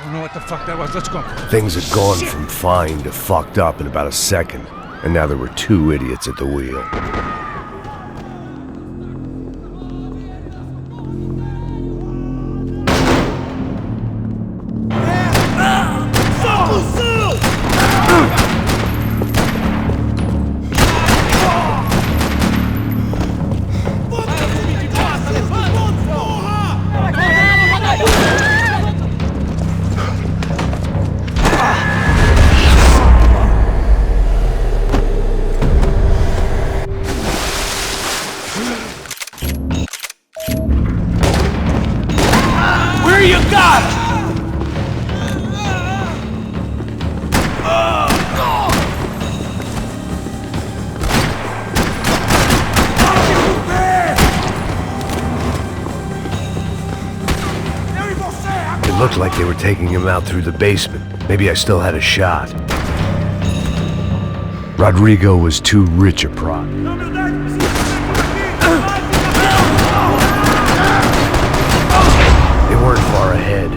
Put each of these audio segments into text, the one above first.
don't know what the fuck that was. Let's go. Things had gone from fine to fucked up in about a second, and now there were two idiots at the wheel. You got it! It looked like they were taking him out through the basement. Maybe I still had a shot. Rodrigo was too rich a prop. They weren't far ahead.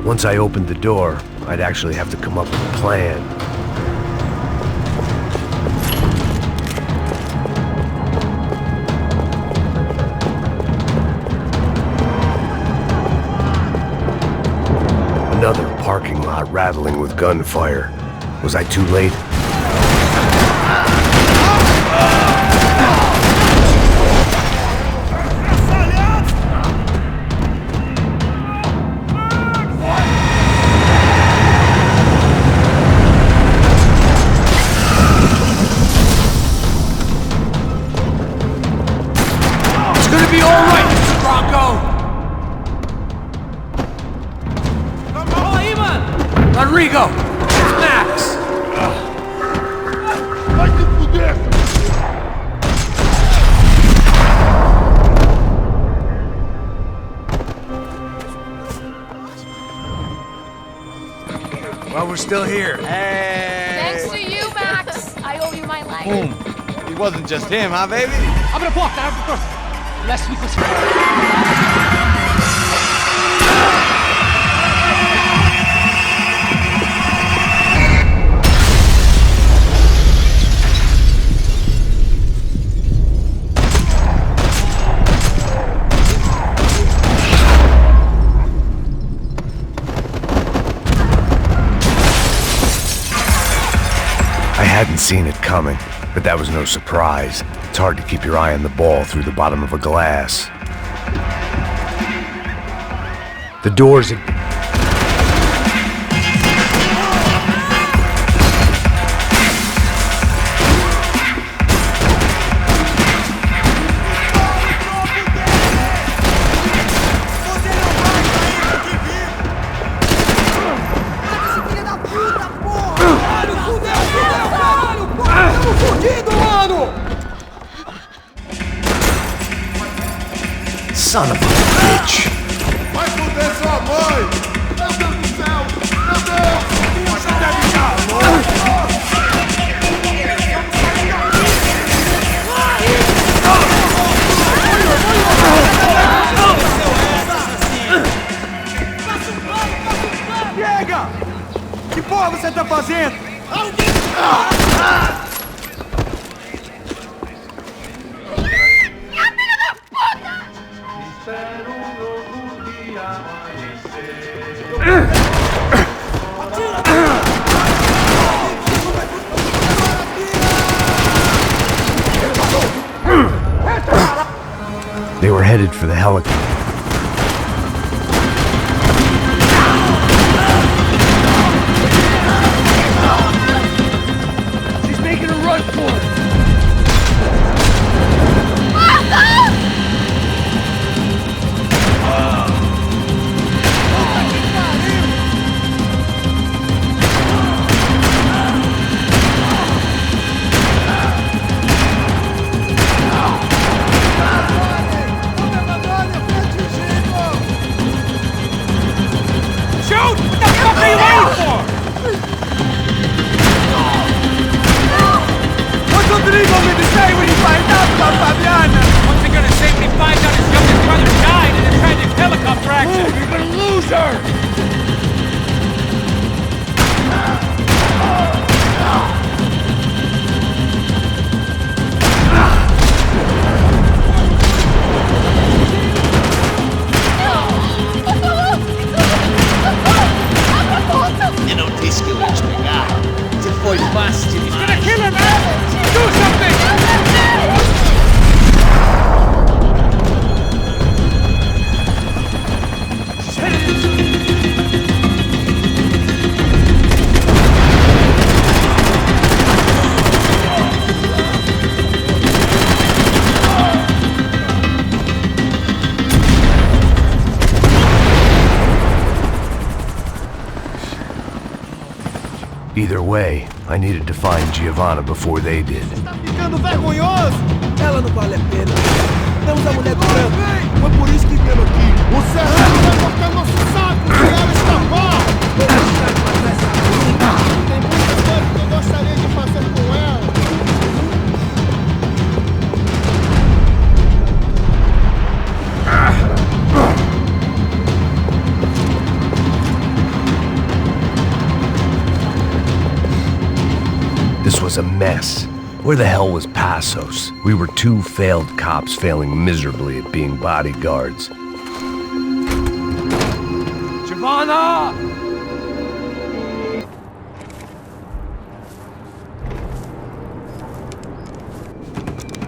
Once I opened the door, I'd actually have to come up with a plan. Another parking lot rattling with gunfire. Was I too late? Be all right, Mr. Bronco! Rodrigo! Max! Well, we're still here. Hey! Thanks to you, Max! I owe you my life. Boom. He wasn't just him, huh, baby? Abre a porta, abre a porta! Last week was... I hadn't seen it coming, but that was no surprise. It's hard to keep your eye on the ball through the bottom of a glass. The doors had... Son of a bitch! Vai fuder sua mãe! Meu Deus do céu! Meu Deus! Você deve estar louco! Chega! Que porra você tá fazendo? They were headed for the helicopter. She's making a run for it! Either way, I needed to find Giovanna before they did. Tá ficando vergonhoso? Ela não vale a pena. Temos a mulher do branco. Foi por isso que viemos aqui. O Serrano vai cortar nosso saco se ela escapar. Tem muita coisa que eu gostaria de fazer com ela. This was a mess. Where the hell was Passos? We were two failed cops failing miserably at being bodyguards. Giovanna!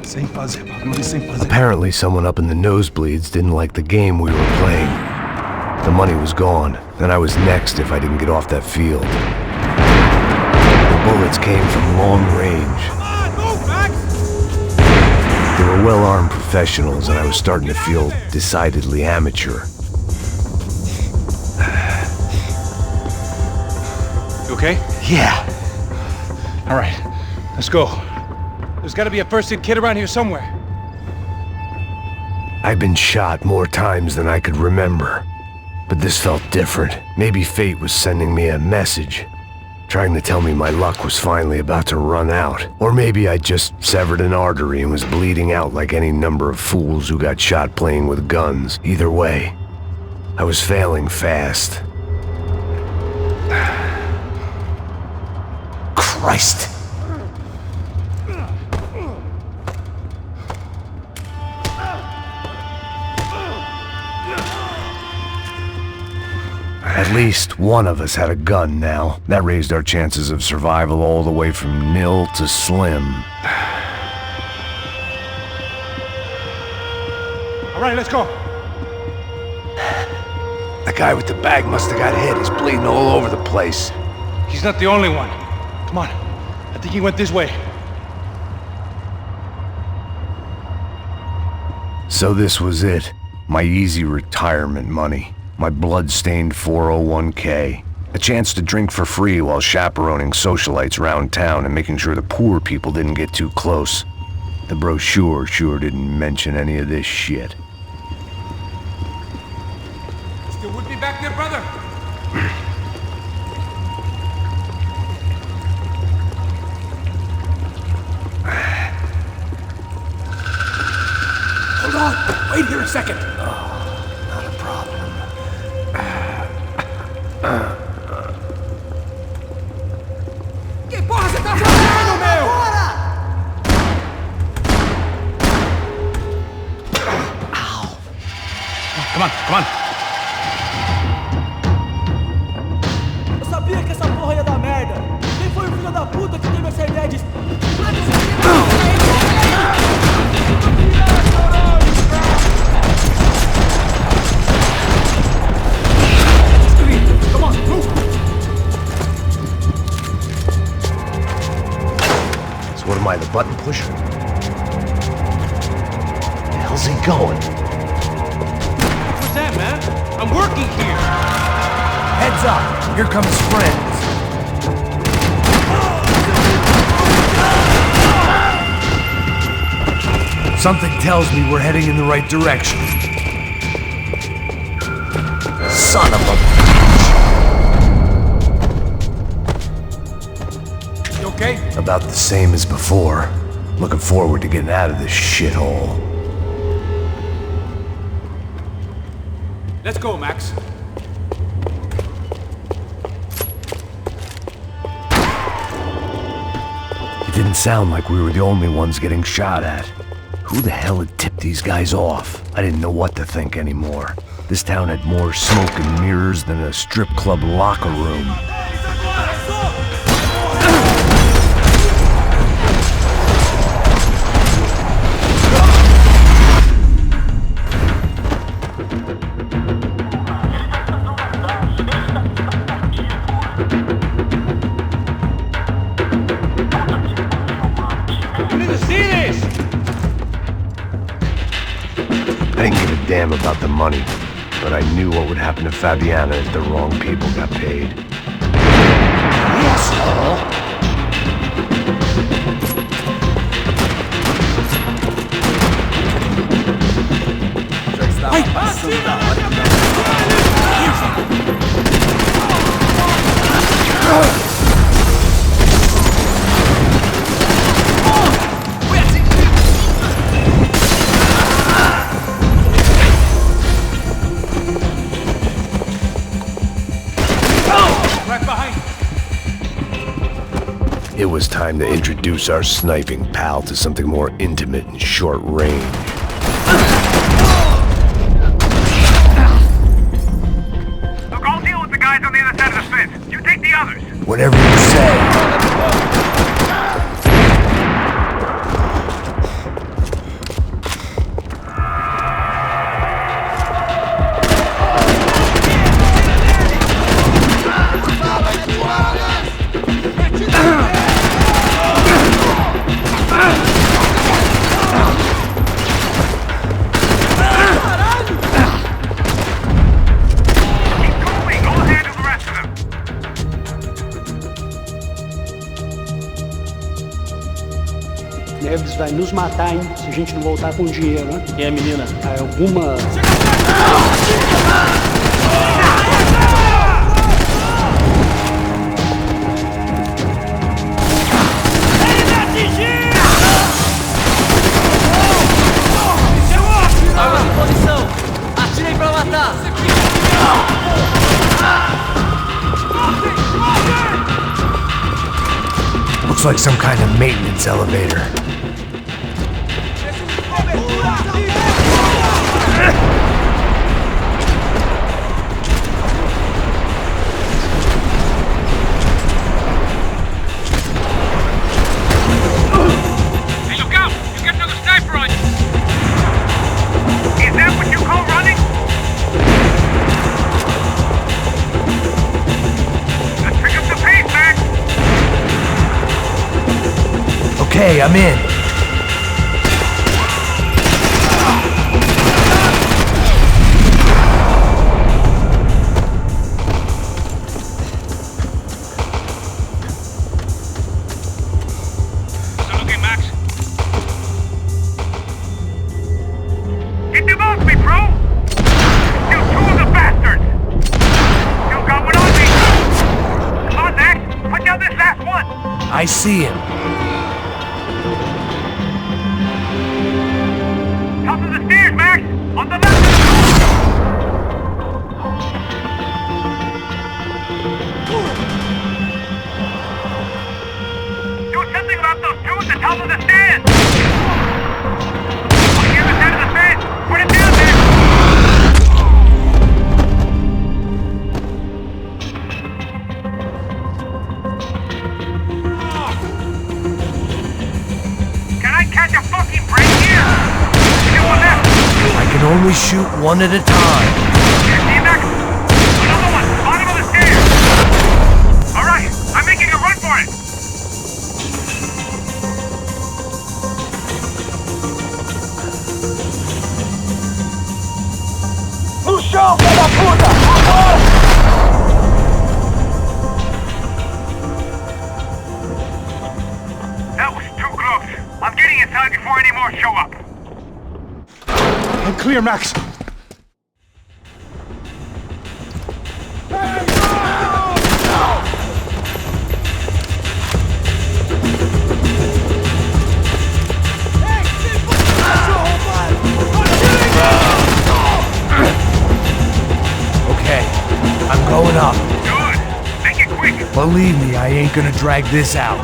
Sem fazer barulho, sem fazer. Apparently someone up in the nosebleeds didn't like the game we were playing. The money was gone, and I was next if I didn't get off that field. The bullets came from long range. Come on, move, Max! They were well-armed professionals, and I was starting to feel decidedly amateur. You okay? Yeah. All right, let's go. There's gotta be a first-aid kit around here somewhere. I've been shot more times than I could remember. But this felt different. Maybe fate was sending me a message, trying to tell me my luck was finally about to run out. Or maybe I just severed an artery and was bleeding out like any number of fools who got shot playing with guns. Either way, I was failing fast. Christ! At least one of us had a gun now. That raised our chances of survival all the way from nil to slim. All right, let's go. The guy with the bag must have got hit. He's bleeding all over the place. He's not the only one. Come on. I think he went this way. So this was it. My easy retirement money. My blood-stained 401k. A chance to drink for free while chaperoning socialites around town and making sure the poor people didn't get too close. The brochure sure didn't mention any of this shit. Still with me back there, brother? Hold on! Wait here a second! Not a problem. Que porra você tá fazendo, meu? Come on, come on. Eu sabia que essa porra ia dar merda. Quem foi o filho da puta que teve essa ideia de... Come on, move! So what am I, the button pusher? Where the hell's he going? What's that, man? I'm working here. Heads up! Here comes friends. Something tells me we're heading in the right direction. Son of a... You okay? About the same as before. Looking forward to getting out of this shithole. Let's go, Max. It didn't sound like we were the only ones getting shot at. Who the hell had tipped these guys off? I didn't know what to think anymore. This town had more smoke and mirrors than a strip club locker room. You need to see this! I didn't give a damn about the money, but I knew what would happen to Fabiana if the wrong people got paid. Yes! Já estava passando da hora de dar. Right behind you. It was time to introduce our sniping pal to something more intimate and short range. Look, I'll deal with the guys on the other side of the fence. You take the others. Whatever you say. Keep going. I'll handle the rest of them. Neves vai nos matar, hein? Se a gente não voltar com dinheiro, né? Quem é a menina? Alguma... Armas em posição! Atirem pra matar! Looks like some kind of maintenance elevator. Hey, look out! You got another sniper on you! Is that what you call running? Let's pick up the pace, Max! Okay, I'm in. So looking, Max. Get them off me, bro! Still two of the bastards! Still got one on me! Come on, Max! Put down this last one! I see him. Top of the stairs, Max! On the left! Do something about those two at the top of the stairs! On the other side of the fence! Put it down there! Can I catch a fucking break here? Still one left! I can only shoot one at a time. Here, see you, Max? Another one! Bottom of the stairs! Alright, I'm making a run for it! No chão, filha da puta! Agora! That was too close. I'm getting inside before any more show up. I'm clear, Max. Okay, I'm going up. Good. Make it quick. Believe me, I ain't gonna drag this out.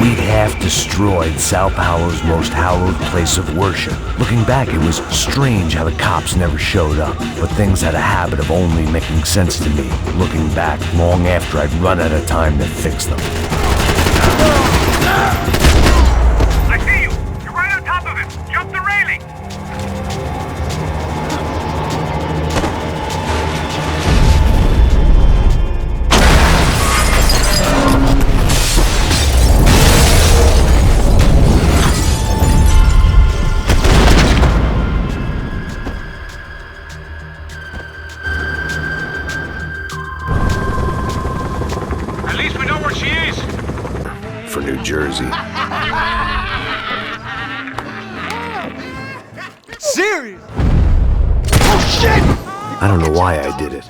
We'd half destroyed Sao Paulo's most hallowed place of worship. Looking back, it was strange how the cops never showed up, but things had a habit of only making sense to me, looking back long after I'd run out of time to fix them. I see you. You're right on top of him. Jump the railing. New Jersey. Serious? I don't know why I did it.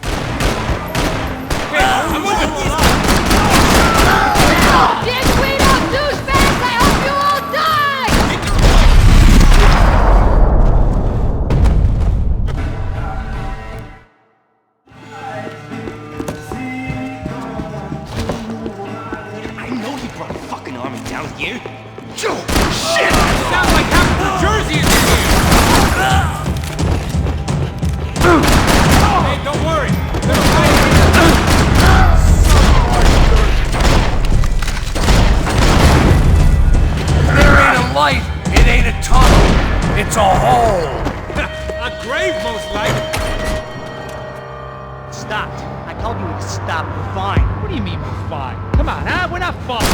Dig clean up, douchebags! I hope you all die! I know he brought a fucking army down here. Shit! Sounds like half of New Jersey is in here! Hey, don't worry. There ain't a light. It ain't a tunnel. It's a hole. A grave, most likely. Stop. I told you to stop. We're fine. What do you mean we're fine? Come on, huh? We're not fine.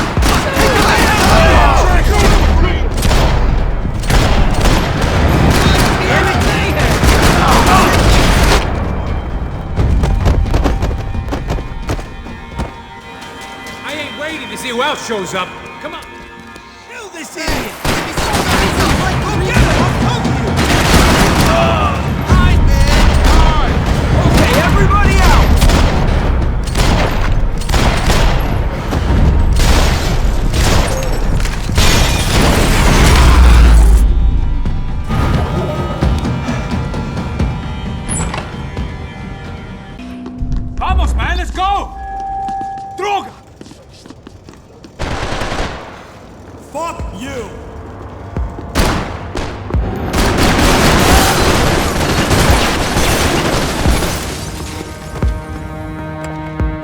I ain't waiting to see who else shows up. Come on. Kill this idiot! Go get him! I'm coming you! Hide, man! Hide! Okay, everybody out! Vamos, man, let's go! Droga! Fuck you!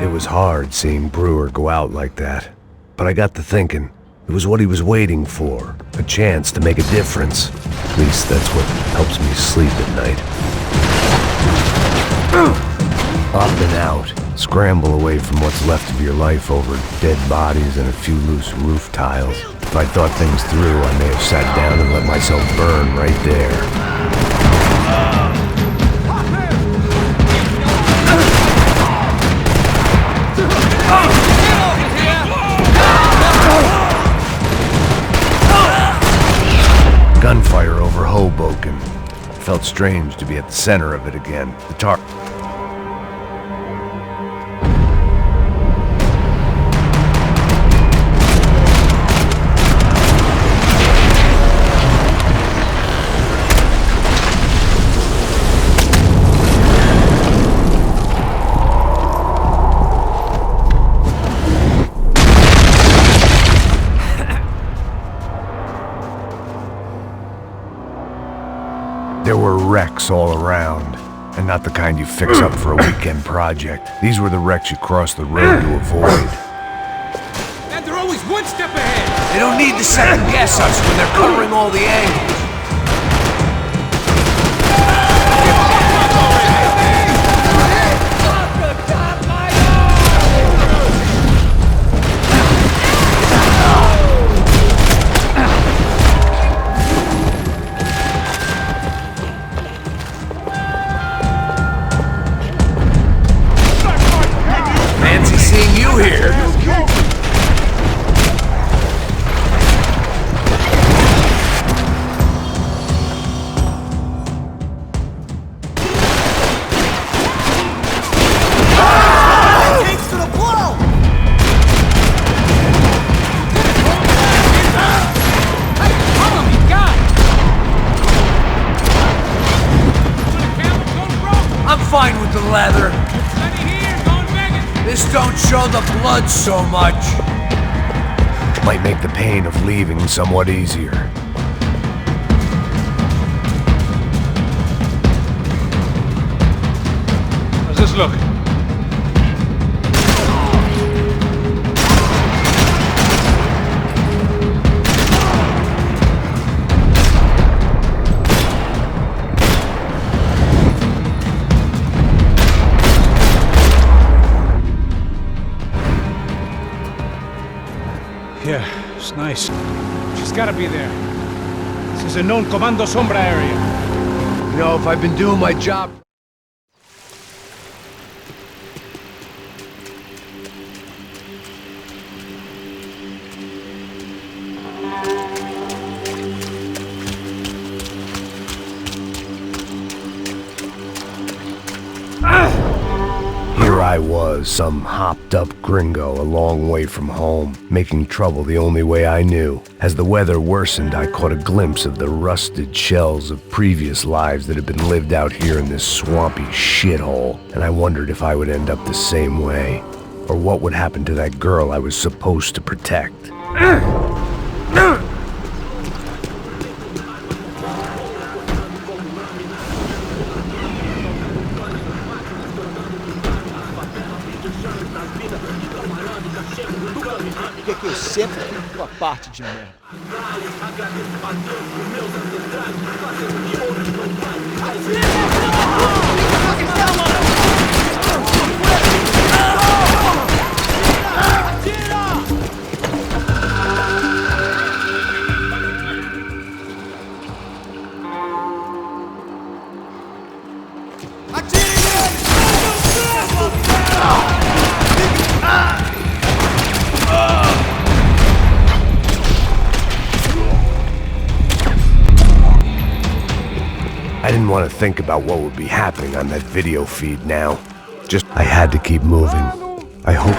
It was hard seeing Brewer go out like that. But I got to thinking, it was what he was waiting for. A chance to make a difference. At least that's what helps me sleep at night. Up and out. Scramble away from what's left of your life over dead bodies and a few loose roof tiles. If I thought things through, I may have sat down and let myself burn right there. Gunfire over Hoboken. Felt strange to be at the center of it again. The There were wrecks all around, and not the kind you fix up for a weekend project. These were the wrecks you cross the road to avoid. And they're always one step ahead! They don't need to second guess us when they're covering all the angles. Fancy seeing you here. Takes to the blow! Follow me, guy! I'm fine with the leather. Plenty here, going begging! This don't show the blood so much. Might make the pain of leaving somewhat easier. How's this look? Yeah, it's nice. She's gotta be there. This is a known Comando Sombra area. You know, if I've been doing my job... I was, some hopped-up gringo a long way from home, making trouble the only way I knew. As the weather worsened, I caught a glimpse of the rusted shells of previous lives that had been lived out here in this swampy shithole, and I wondered if I would end up the same way, or what would happen to that girl I was supposed to protect. Que eu sempre fico com a parte de merda. I didn't want to think about what would be happening on that video feed now. I had to keep moving. I hope...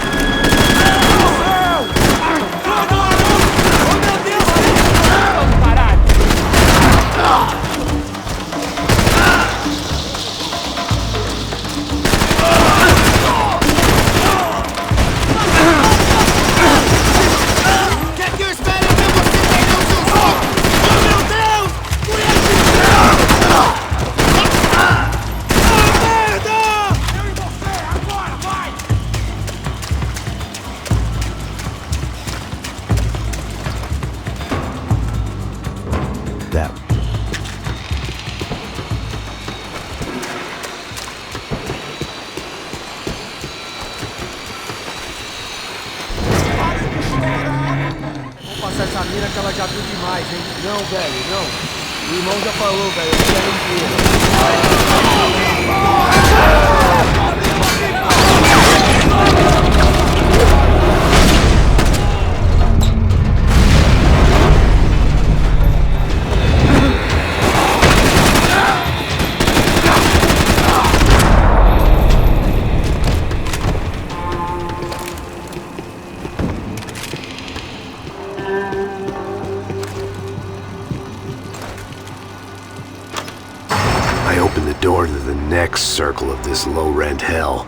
Essa mina que ela já viu demais, hein? Não, velho, não. O irmão já falou, velho. Eu quero I opened the door to the next circle of this low-rent hell.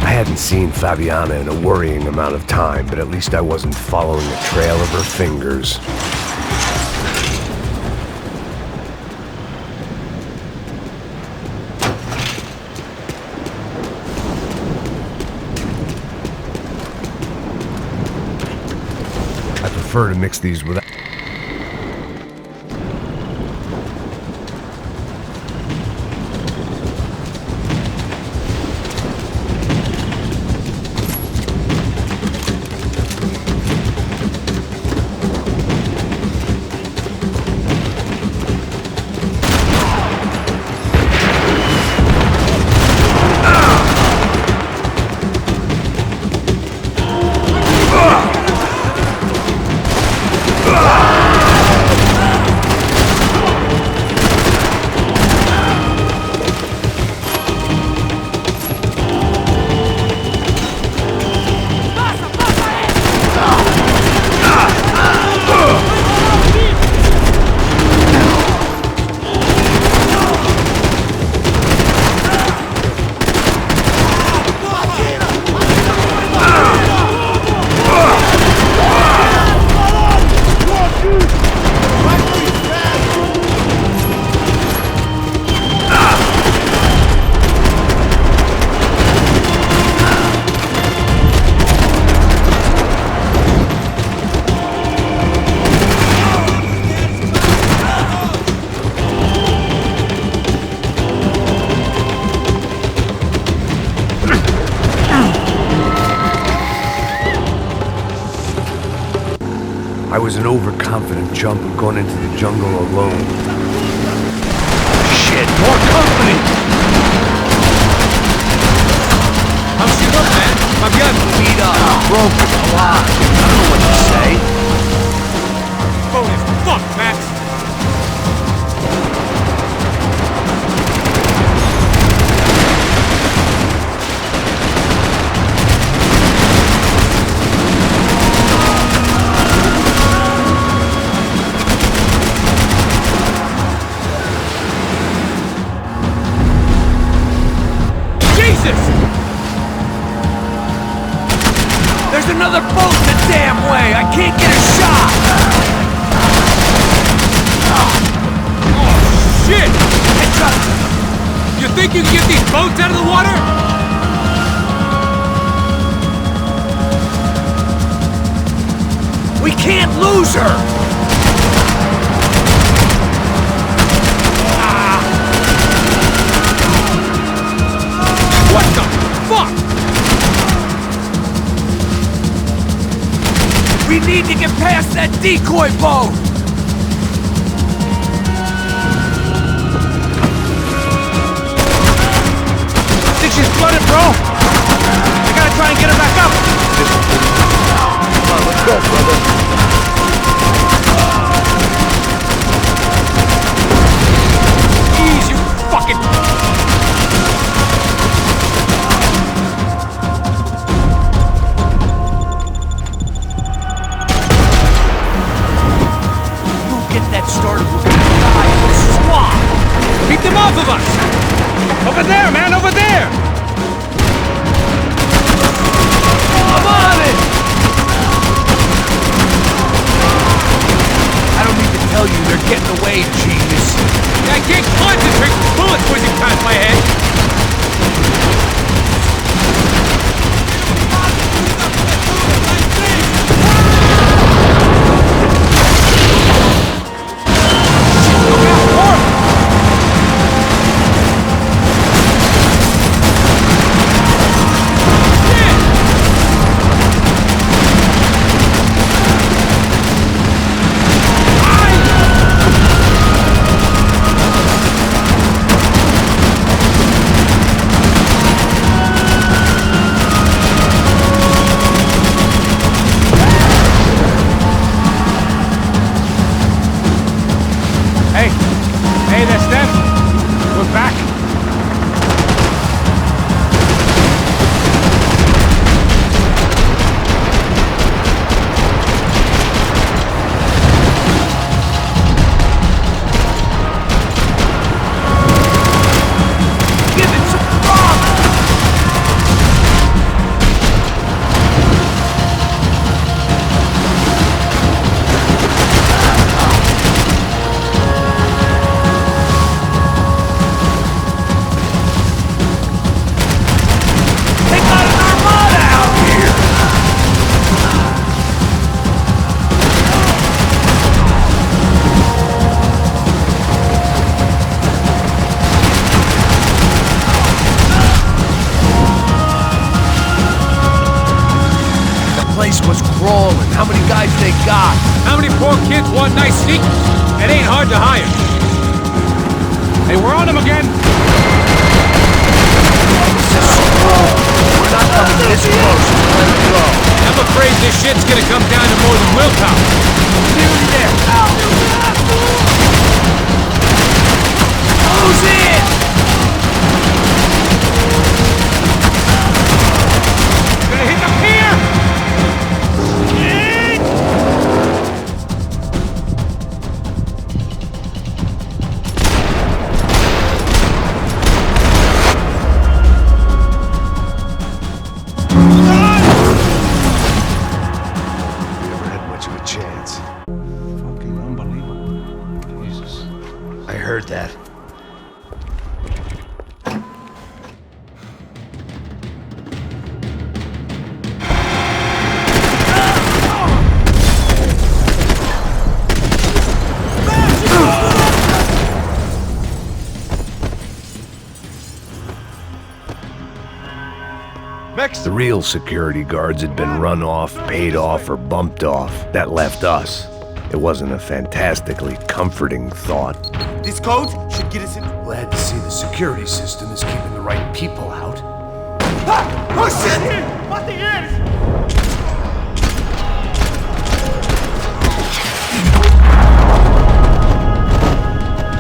I hadn't seen Fabiana in a worrying amount of time, but at least I wasn't following the trail of her fingers. I prefer to mix these without... I was an overconfident jumper going into the jungle alone. Shit, more company! How's she look, man? My gun. Beat up, broken, alive. I don't know what to say. Phone is fucked, Max. There's another boat the damn way! I can't get a shot! Oh, shit! It's up! You think you can get these boats out of the water? We can't lose her! What the fuck? We need to get past that decoy boat! I think she's flooded, bro. I gotta try and get her back up. Come on, let's go, brother. Jeez, you fucking... Get that started, we're gonna die in the swamp! Keep them off of us! Over there, man, over there! I'm on it! I don't need to tell you, they're getting away, genius. I can't concentrate with bullets whizzing past my head! Hey, that's them. We're back. Give it some promise! They got an armada out here! The place was crawling. How many guys they got? How many poor kids want nice sneakers? It ain't hard to hire. Hey, we're on them again. We're not coming this close. Let it go. I'm afraid this shit's gonna come down to more than willpower. Nearly there. Close in! Gonna hit the pier! Never had much of a chance. Fucking unbelievable. Jesus. I heard that. Rex? The real security guards had been run off, paid off, or bumped off. That left us. It wasn't a fantastically comforting thought. This code should get us in. Glad to see the security system is keeping the right people out. Oh shit! What the hell?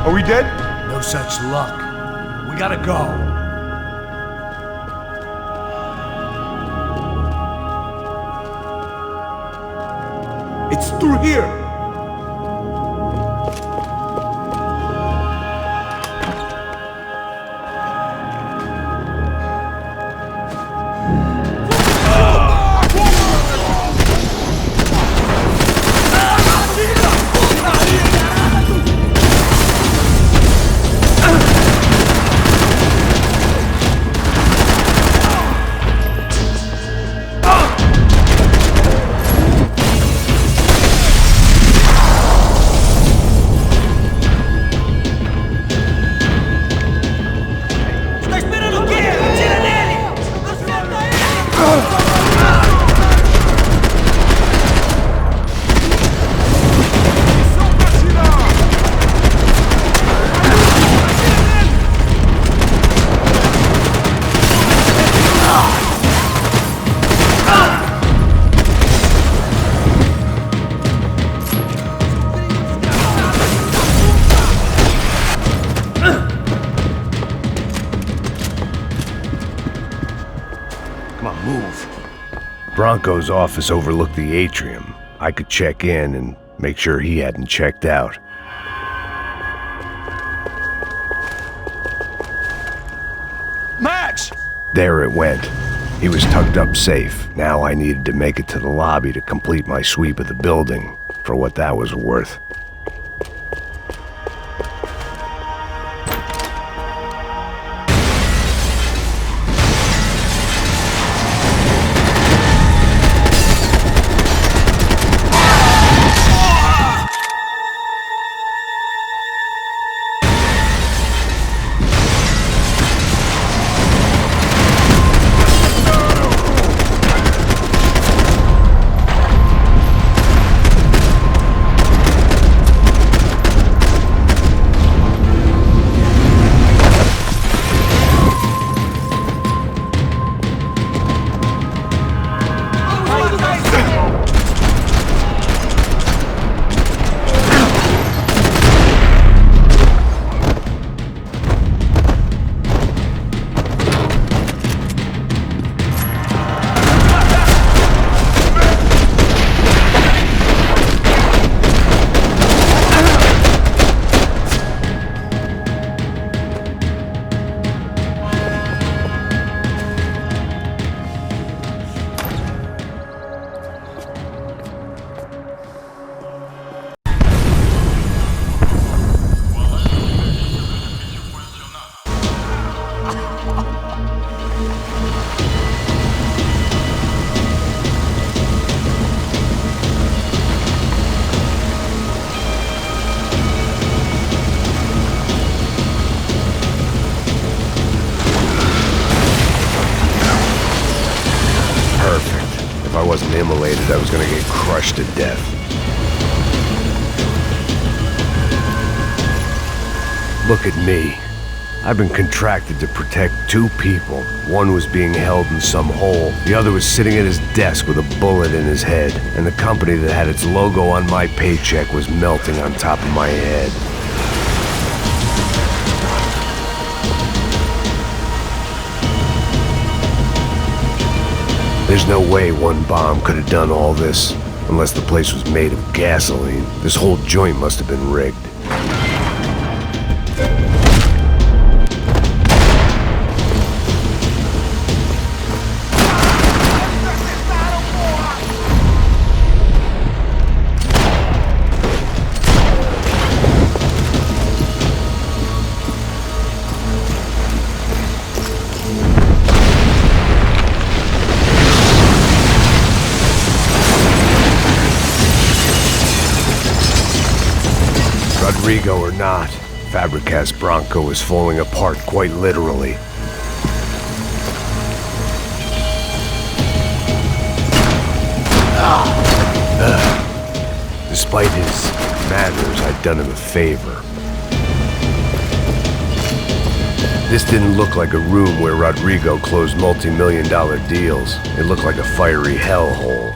Are we dead? No such luck. We gotta go. It's through here. Bronco's office overlooked the atrium. I could check in and make sure he hadn't checked out. Max! There it went. He was tucked up safe. Now I needed to make it to the lobby to complete my sweep of the building, for what that was worth. If I wasn't immolated, I was gonna get crushed to death. Look at me. I've been contracted to protect two people. One was being held in some hole. The other was sitting at his desk with a bullet in his head. And the company that had its logo on my paycheck was melting on top of my head. There's no way one bomb could have done all this, unless the place was made of gasoline. This whole joint must have been rigged. Rodrigo or not, Fabricast Bronco is falling apart quite literally. Despite his manners, I'd done him a favor. This didn't look like a room where Rodrigo closed multi-million-dollar deals. It looked like a fiery hellhole.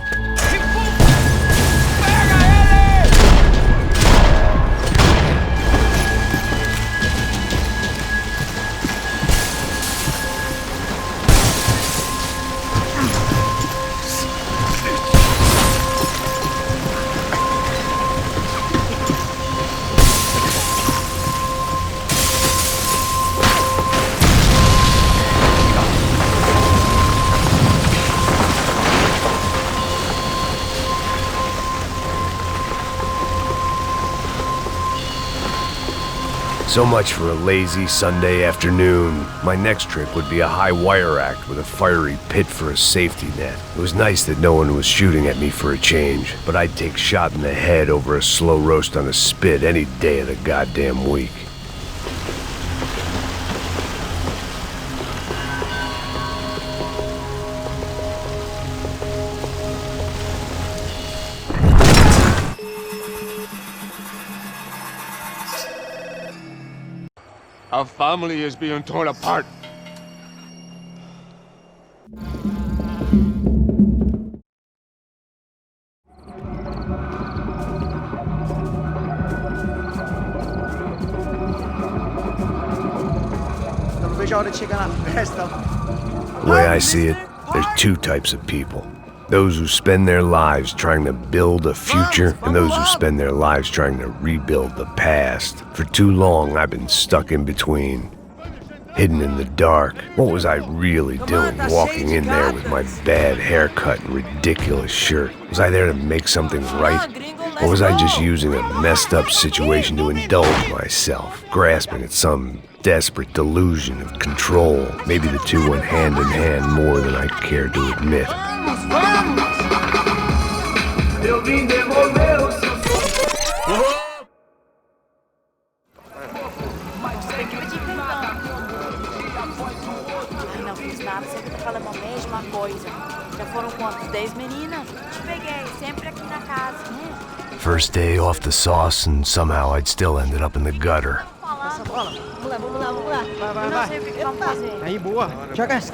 So much for a lazy Sunday afternoon. My next trick would be a high wire act with a fiery pit for a safety net. It was nice that no one was shooting at me for a change, but I'd take shot in the head over a slow roast on a spit any day of the goddamn week. Our family is being torn apart. Eu não vejo a hora de chegar na festa. The way I see it, there's two types of people. Those who spend their lives trying to build a future, and those who spend their lives trying to rebuild the past. For too long, I've been stuck in between, hidden in the dark. What was I really doing walking in there with my bad haircut and ridiculous shirt? Was I there to make something right? Or was I just using a messed up situation to indulge myself, grasping at some desperate delusion of control? Maybe the two went hand in hand more than I care to admit. Eu vim devolver o seu... Não fiz nada, sempre tá falando a mesma coisa. Já foram quantos? 10 meninas? Te peguei, sempre aqui na casa. First day off the sauce, and somehow I'd still ended up in the gutter. Não sei o que vamos fazer. Aí, boa. Joga essa.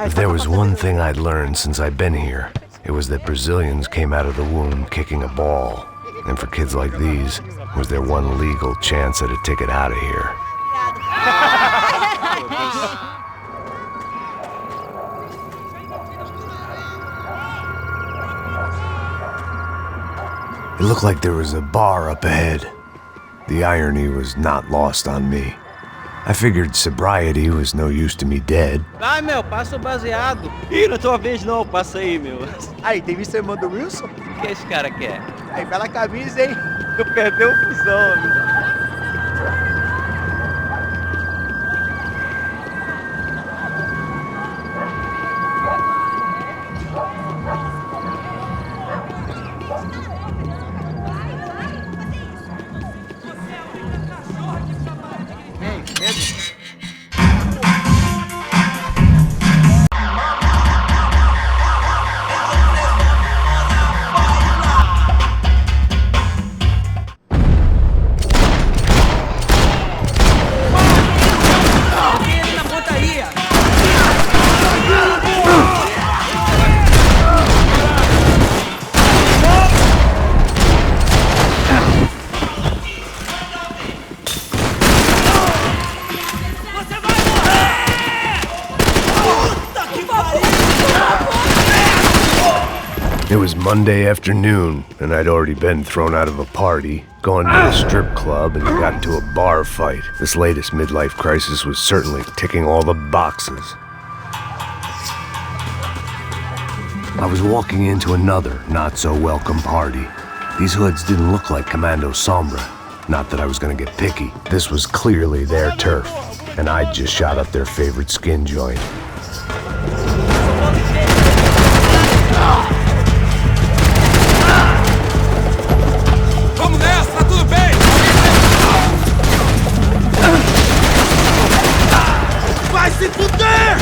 If there was one thing I'd learned since I'd been here, it was that Brazilians came out of the womb kicking a ball. And for kids like these, was their one legal chance at a ticket out of here. It looked like there was a bar up ahead. The irony was not lost on me. I figured sobriety was no use to me dead. Vai, meu, passa o baseado. Ih, não é tua vez não, passa aí, meu. Aí, tem visto a irmã do Wilson? O que esse cara quer? Aí, bela camisa, hein? Tu perdeu o fusão, amigo. It was Monday afternoon, and I'd already been thrown out of a party, gone to a strip club, and got into a bar fight. This latest midlife crisis was certainly ticking all the boxes. I was walking into another not-so-welcome party. These hoods didn't look like Commando Sombra. Not that I was gonna get picky. This was clearly their turf, and I'd just shot up their favorite skin joint. Vai se fuder!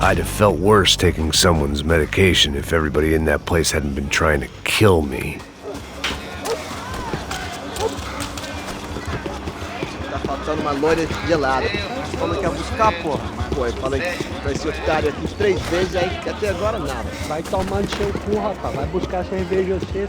I'd have felt worse taking someone's medication if everybody in that place hadn't been trying to kill me. Tá faltando uma loira gelada. Falou que ia buscar, porra. Pô, eu falei pra esse otário aqui 3 vezes, aí que até agora nada. Vai tomando seu cu, rapaz. Vai buscar cerveja você.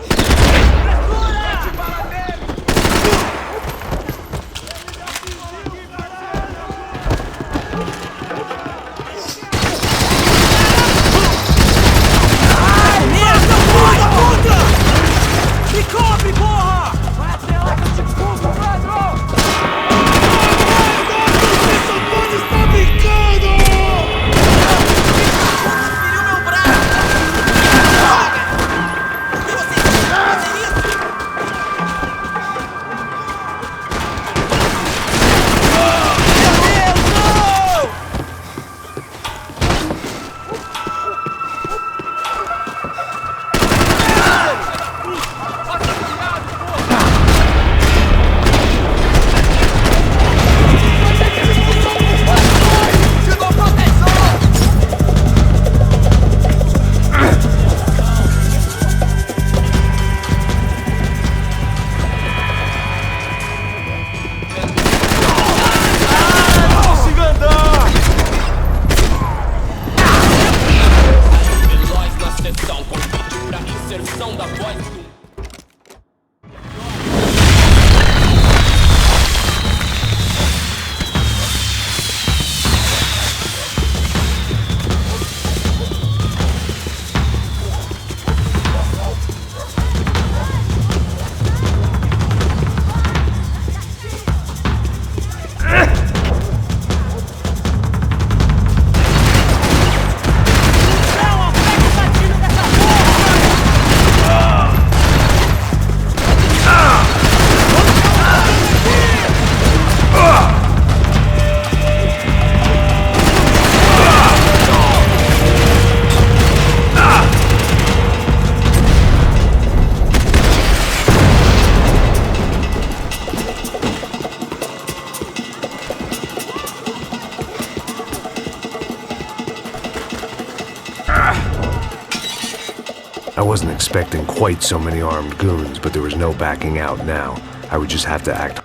I wasn't expecting quite so many armed goons, but there was no backing out now. I would just have to act.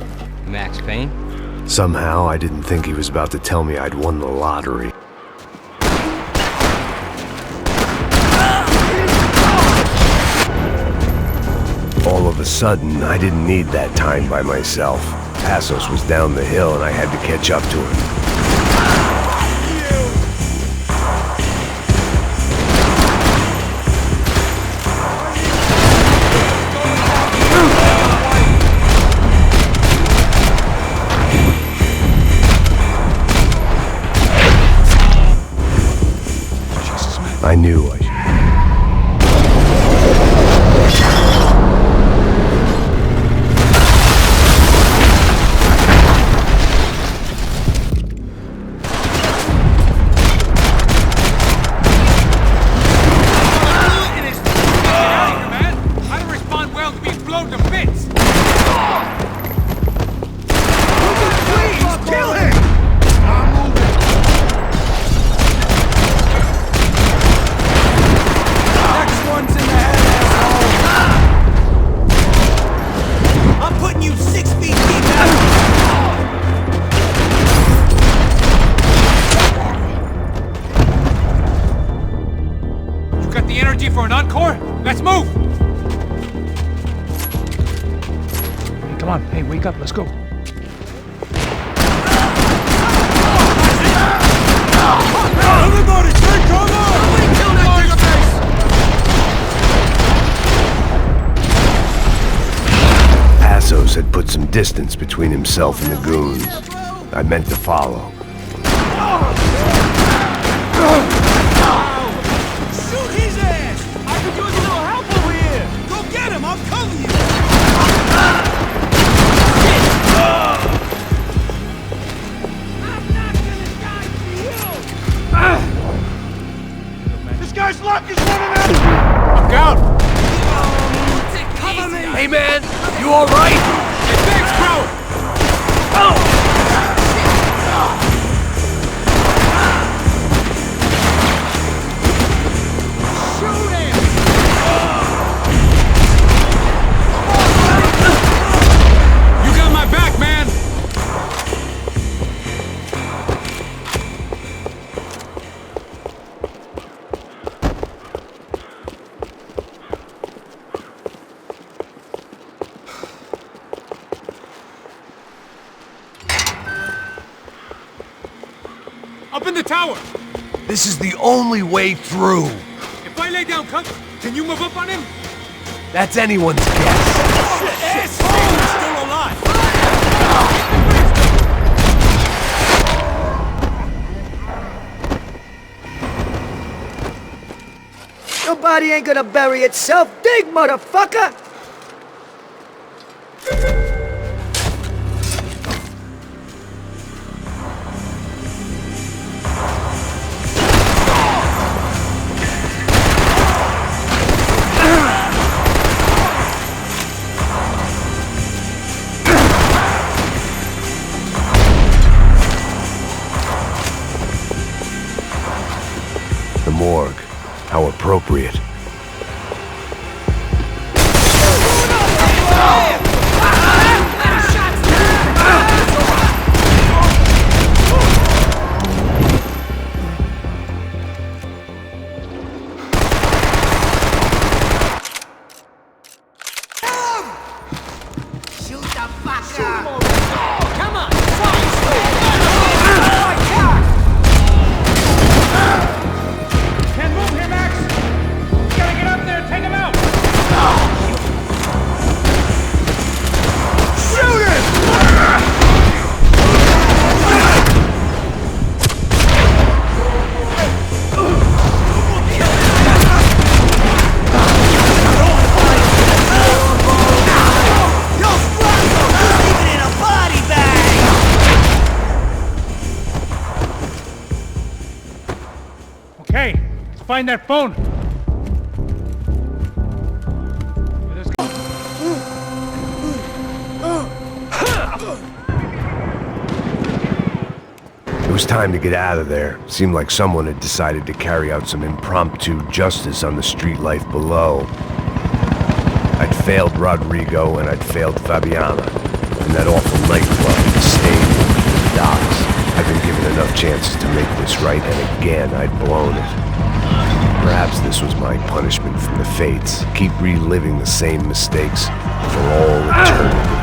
Max Payne? Somehow, I didn't think he was about to tell me I'd won the lottery. All of a sudden, I didn't need that time by myself. Passos was down the hill and I had to catch up to him. I knew I should. For an encore? Let's move! Hey, come on. Hey, wake up. Let's go. Everybody, take cover! Passos had put some distance between himself and the goons. I meant to follow. Hey man, you alright? Hey, thanks, bro! tower! This is the only way through. If I lay down cover, can you move up on him? That's anyone's guess. He's still alive! Your body ain't gonna bury itself. Dig, motherfucker! The morgue. How appropriate. Can't move here, Max! You gotta get up there and take him out! Okay, let's find that phone. Let's go. It was time to get out of there. Seemed like someone had decided to carry out some impromptu justice on the street life below. I'd failed Rodrigo and I'd failed Fabiana. And that awful nightclub, the stadium, the docks. I'd been given enough chances to make this right, and again I'd blown it. Perhaps this was my punishment from the fates. Keep reliving the same mistakes for all eternity.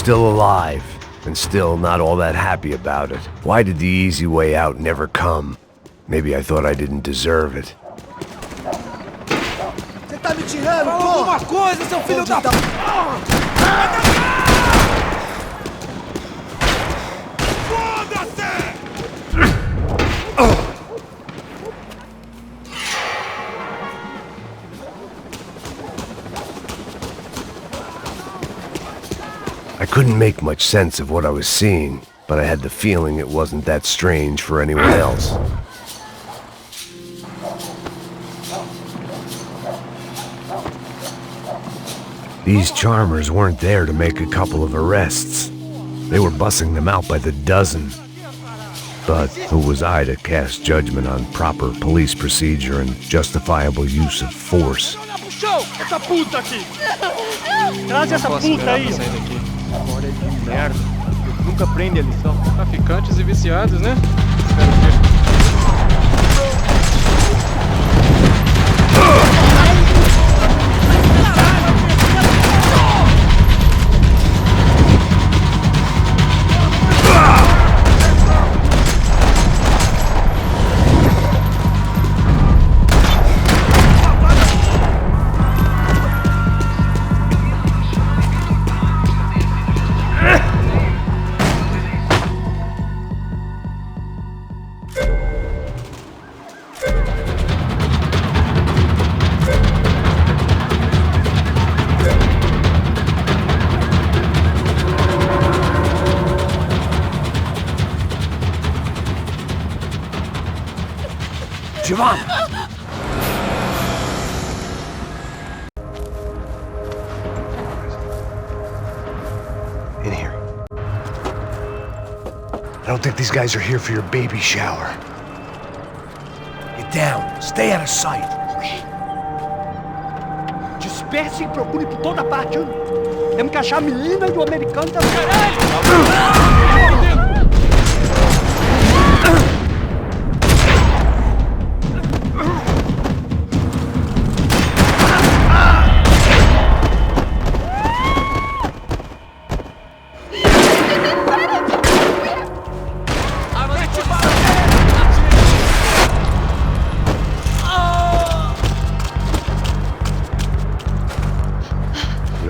Still alive, and still not all that happy about it. Why did the easy way out never come? Maybe I thought I didn't deserve it. Você tá me tirando, Fala porra! alguma coisa, seu filho da... I couldn't make much sense of what I was seeing, but I had the feeling it wasn't that strange for anyone else. These charmers weren't there to make a couple of arrests. They were bussing them out by the dozen. But who was I to cast judgment on proper police procedure and justifiable use of force? Traz essa puta aí! História de merda. Nunca aprende a lição. Traficantes e viciados, né? Giovanni! In here. I don't think these guys are here for your baby shower. Get down. Stay out of sight. Disperse e procure por toda parte. Temos que achar a menina e o americano da caralho!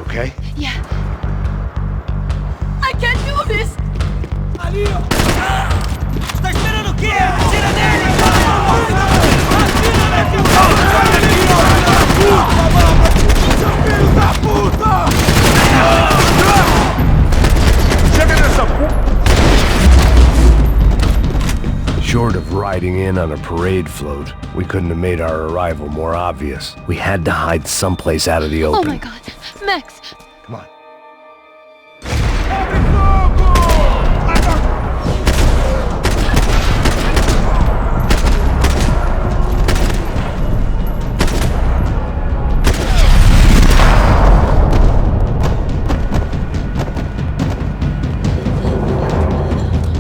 Okay? Yeah. I can't do this! Ali, ó! Você tá esperando o quê? Atira nele! Atira nele! Filho da puta! Chega nessa puta! Short of riding in on a parade float, we couldn't have made our arrival more obvious. We had to hide someplace out of the open. Oh my god. Max! Come on.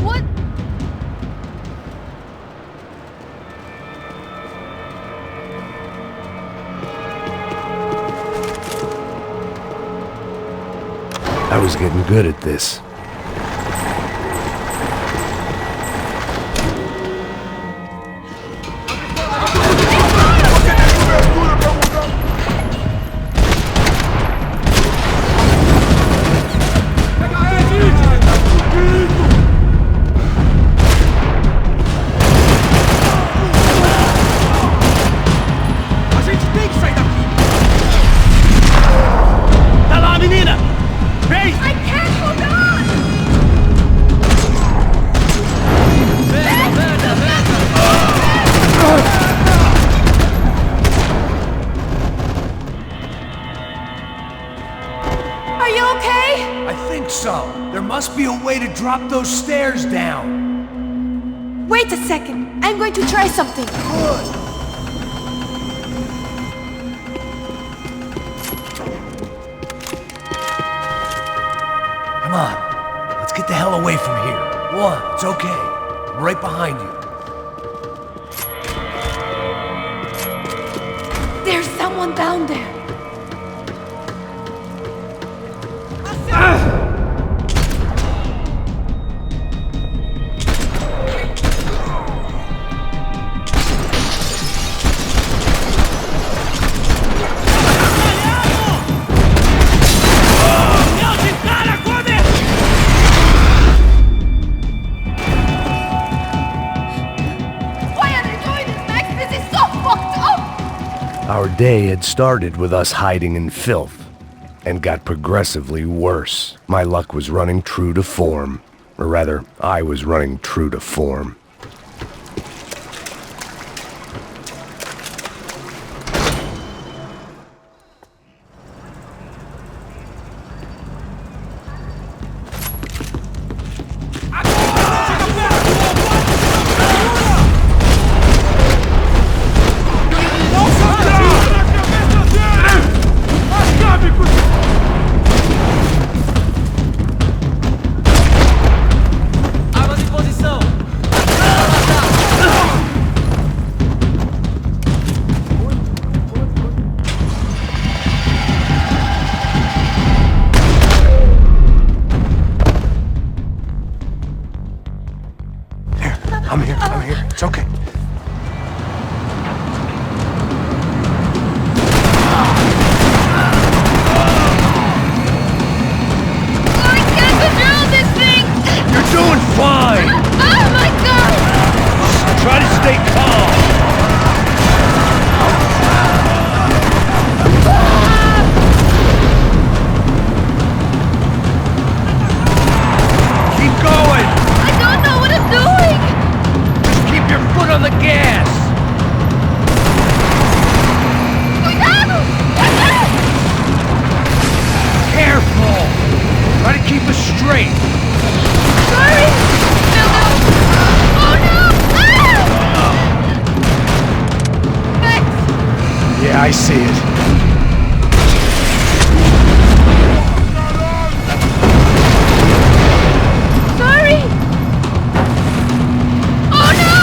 What? I was getting good at this. A gente tem que sair daqui! Tá lá, menina! Vem! I can't hold on! Are you okay? I think so. There must be a way to drop those stairs down. Wait a second. I'm going to try something. Good. Come on. Let's get the hell away from here. One, it's okay. I'm right behind you. There's someone down there. Our day had started with us hiding in filth. and got progressively worse. My luck was running true to form. Or rather, I was running true to form. I'm here. It's okay. I can't control this thing! You're doing fine! Oh my god! Try to stay calm! Keep going! I don't know what I'm doing! Just keep your foot on the gas! Cuidado! Careful! Try to keep us straight! Sorry! No! Oh no! Thanks! Yeah, I see it. Sorry! Oh no!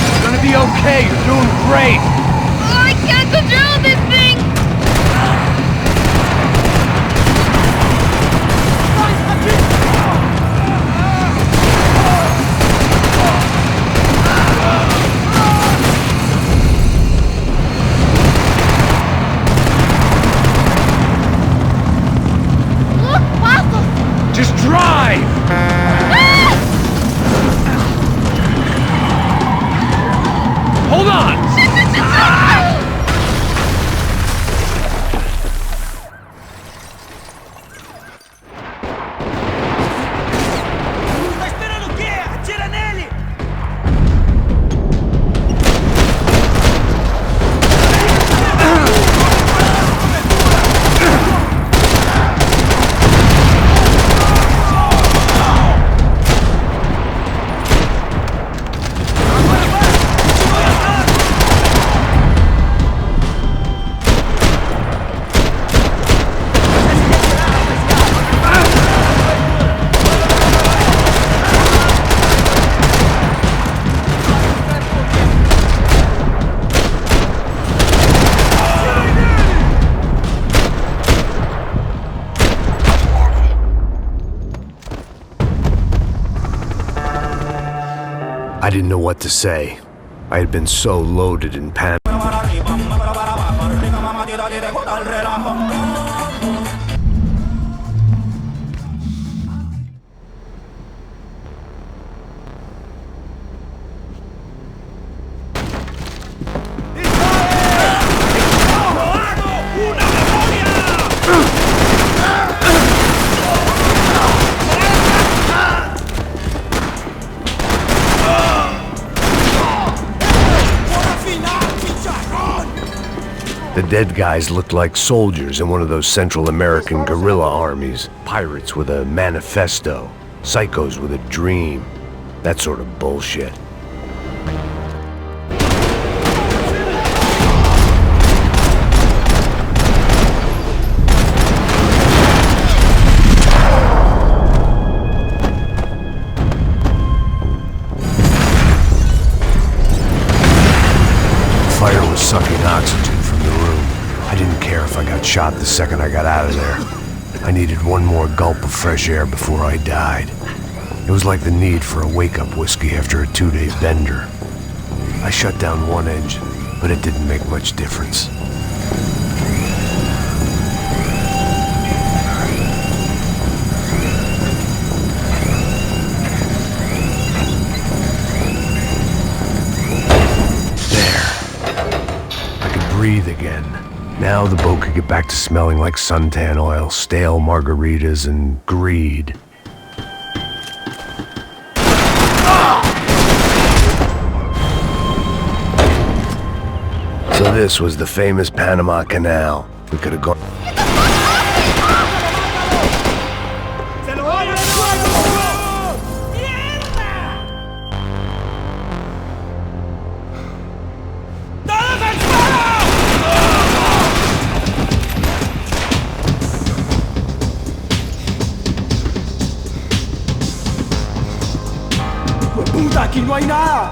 It's gonna be okay, you're doing great! Oh, I can't control this thing! Look, Waffles! Just drive! Hold on! Tá esperando o quê? Atira nele! I didn't know what to say. I had been so loaded in panic. The dead guys looked like soldiers in one of those Central American guerrilla armies. Pirates with a manifesto. Psychos with a dream. That sort of bullshit. Fire was sucking oxygen from the room. I didn't care if I got shot the second I got out of there. I needed one more gulp of fresh air before I died. It was like the need for a wake-up whiskey after a 2-day bender. I shut down one engine, but it didn't make much difference. Breathe again. Now the boat could get back to smelling like suntan oil, stale margaritas, and greed. So this was the famous Panama Canal. We could have gone... ¡Puta, aquí no hay nada!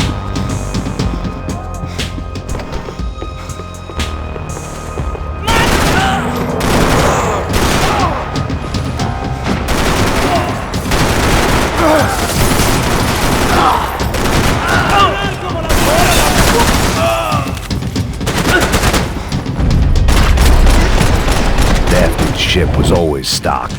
Daphne's ship was always stocked.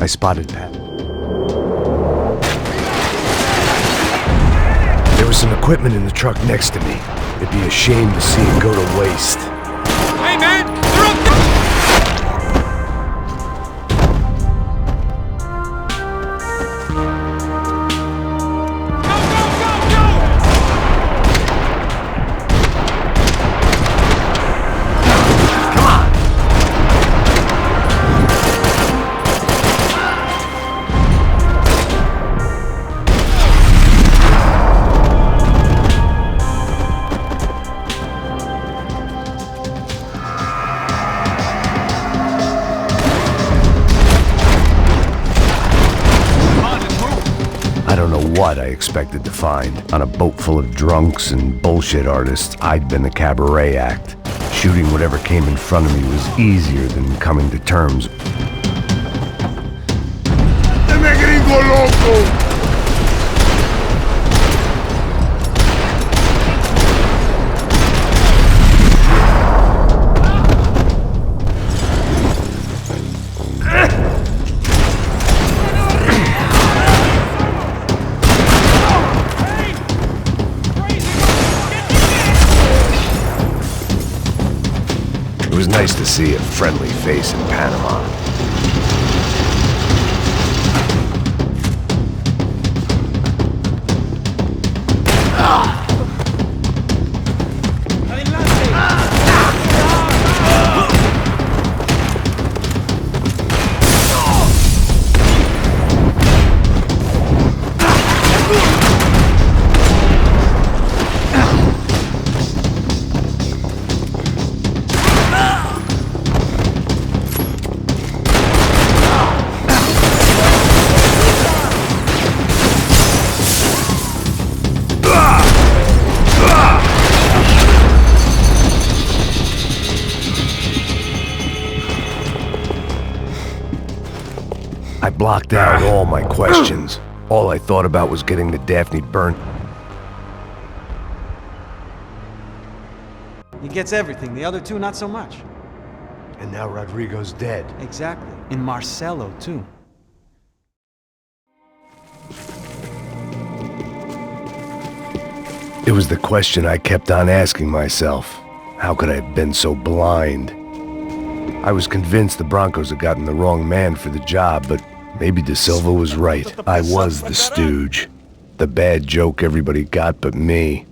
I spotted Pat. There was some equipment in the truck next to me. It'd be a shame to see it go to waste. Hey, man! They're up there! I don't know what I expected to find. On a boat full of drunks and bullshit artists, I'd been the cabaret act. Shooting whatever came in front of me was easier than coming to terms. ¡Deme gringo loco! It was nice to see a friendly face in Panama. I blocked out all my questions. All I thought about was getting the Daphne burnt. He gets everything, the other two not so much. And now Rodrigo's dead. Exactly. And Marcelo, too. It was the question I kept on asking myself. How could I have been so blind? I was convinced the Broncos had gotten the wrong man for the job, but maybe De Silva was right. I was the stooge. The bad joke everybody got but me.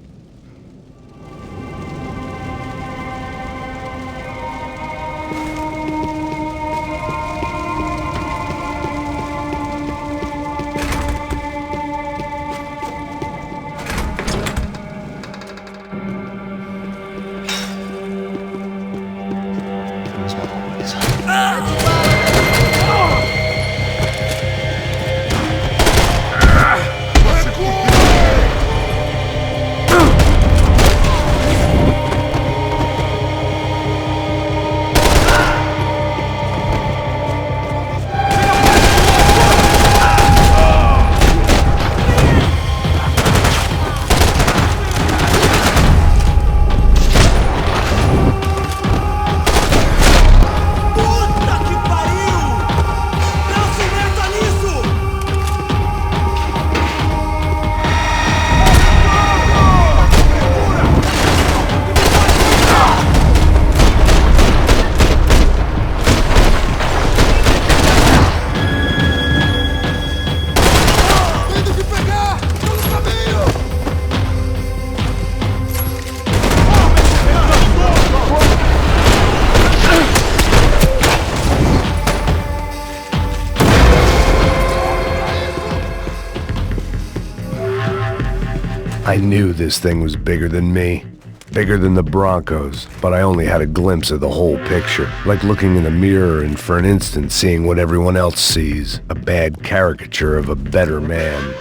I knew this thing was bigger than me. Bigger than the Broncos, but I only had a glimpse of the whole picture. Like looking in a mirror and for an instant seeing what everyone else sees. A bad caricature of a better man.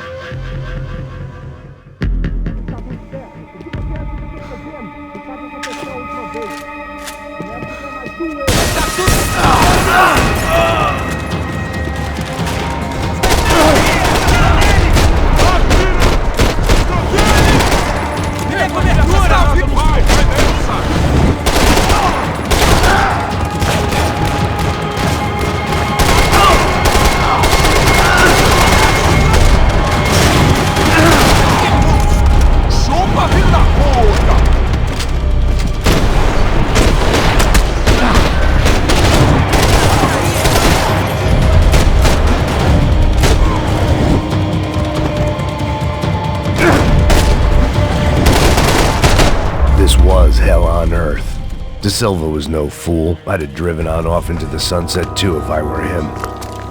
This was hell on earth. De Silva was no fool. I'd have driven on off into the sunset too if I were him.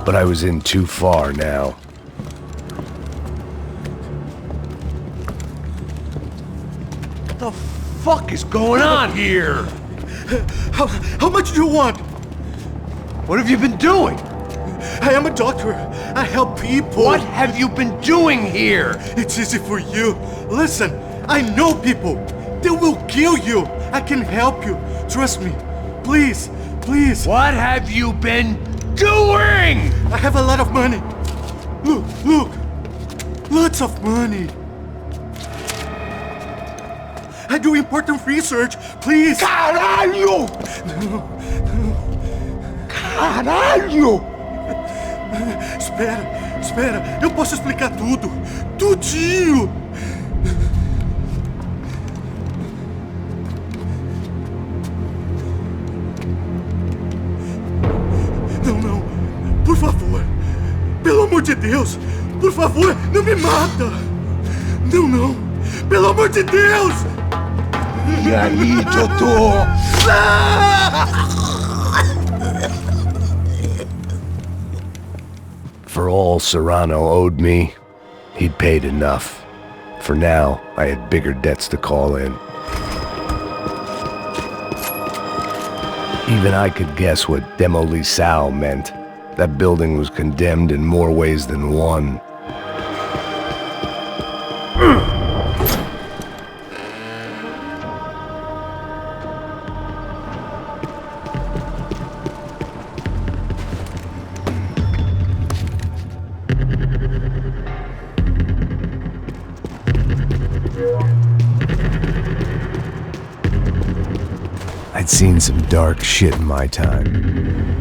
But I was in too far now. What the fuck is going on here? How much do you want? What have you been doing? I am a doctor. I help people. What have you been doing here? It's easy for you. Listen, I know people. They will kill you. I can help you. Trust me. Please, please. What have you been doing? I have a lot of money. Look, look. Lots of money. I do important research. Please. Caralho! Caralho! Espera. Eu posso explicar tudo. Tudinho. Não. Por favor. Pelo amor de Deus. Por favor, não me mata. Não. Pelo amor de Deus. E aí, doutor? For all Serrano owed me, he'd paid enough. For now, I had bigger debts to call in. Even I could guess what demolição meant. That building was condemned in more ways than one. I'd seen some dark shit in my time.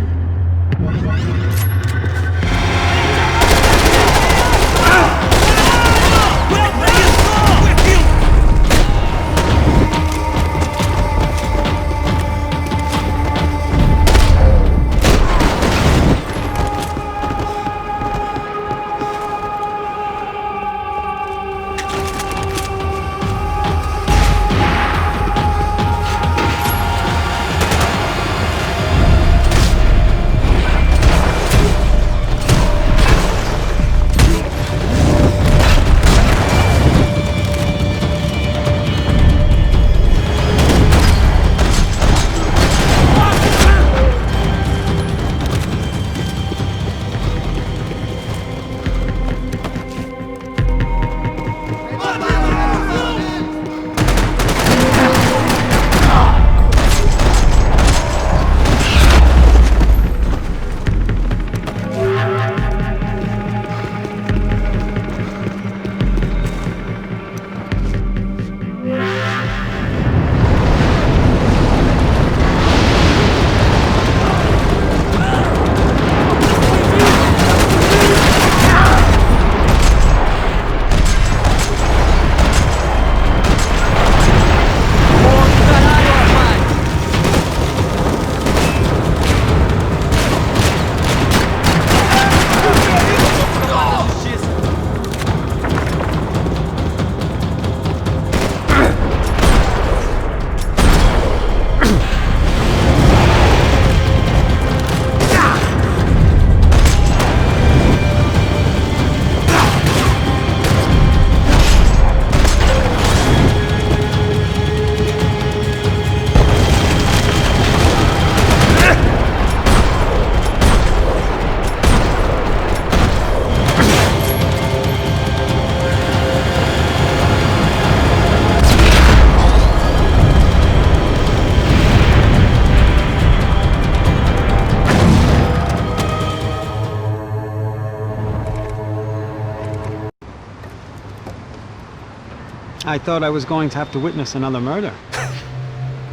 I thought I was going to have to witness another murder.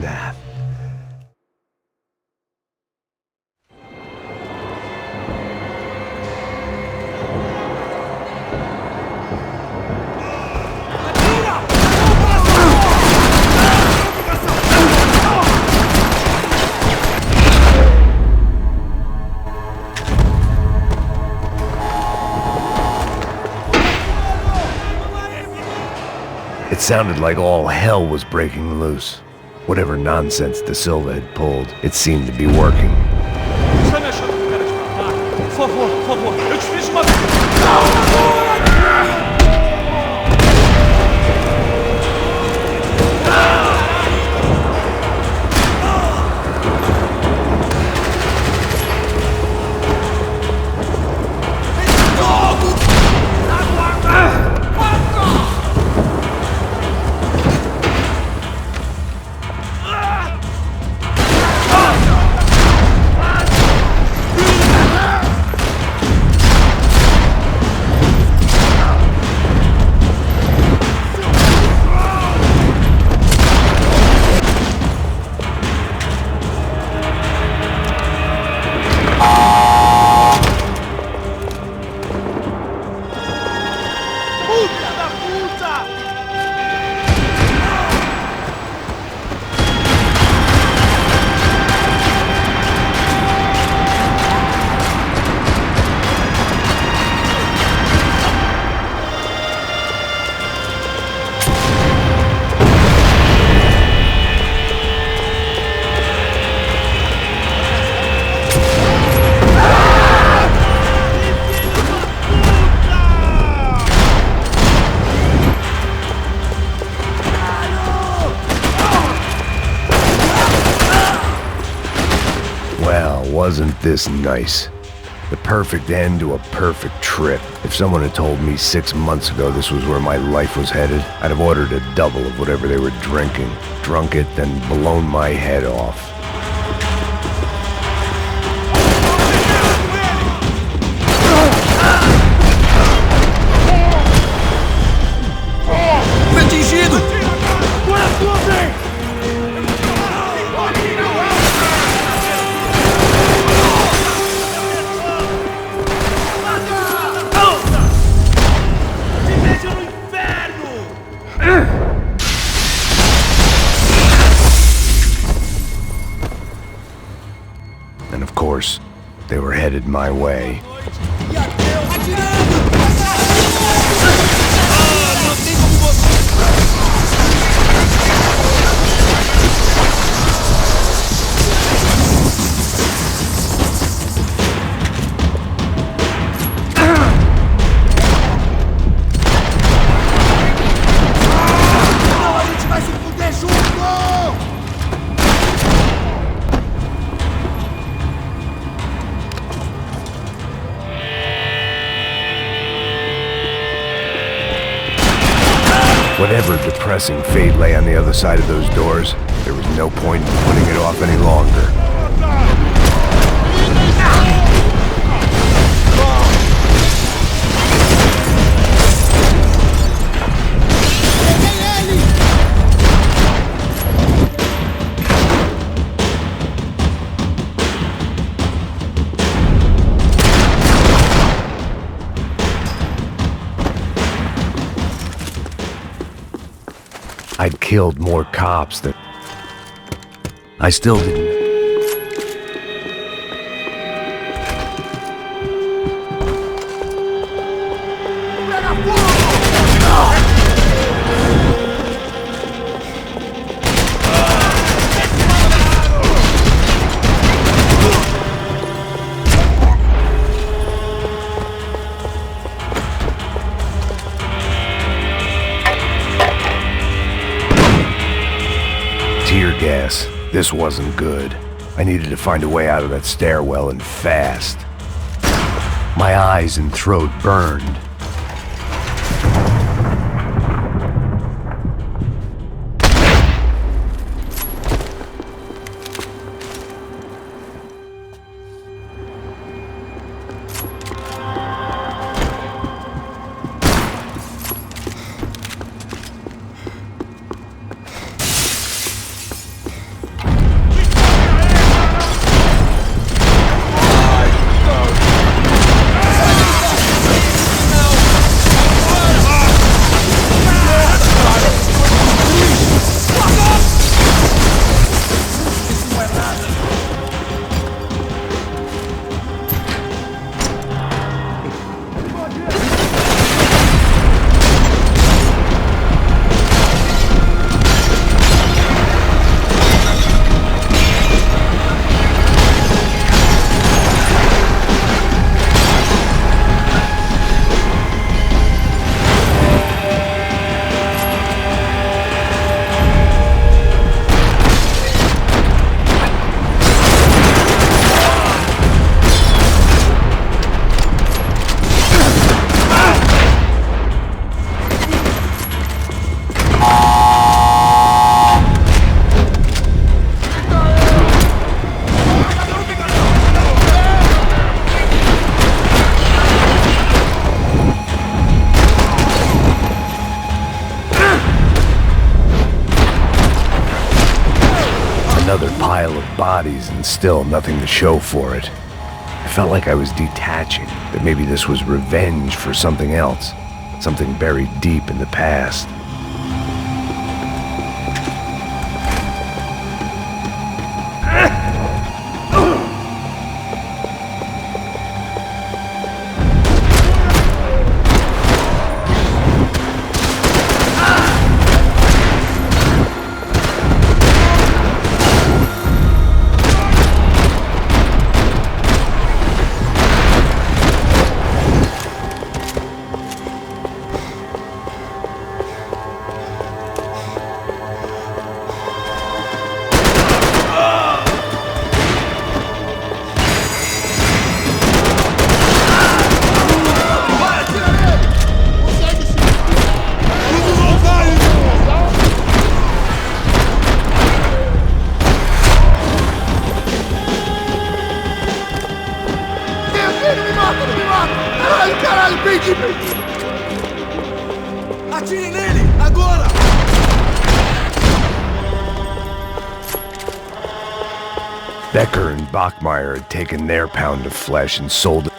Nah. It sounded like all hell was breaking loose. Whatever nonsense De Silva had pulled, it seemed to be working. Está me achando que eu quero te matar? Por favor, eu te fiz uma... Wasn't this nice? The perfect end to a perfect trip. If someone had told me 6 months ago this was where my life was headed, I'd have ordered a double of whatever they were drinking, drunk it, then blown my head off. And of course, they were headed my way. Whatever depressing fate lay on the other side of those doors, there was no point in putting it off any longer. I'd killed more cops than... I still didn't... Tear gas. This wasn't good. I needed to find a way out of that stairwell, and fast. My eyes and throat burned. Another pile of bodies and still nothing to show for it. I felt like I was detaching, that maybe this was revenge for something else, something buried deep in the past. Caralho, Payne! Atire nele! Agora! Becker and Bachmeyer had taken their pound of flesh and sold it.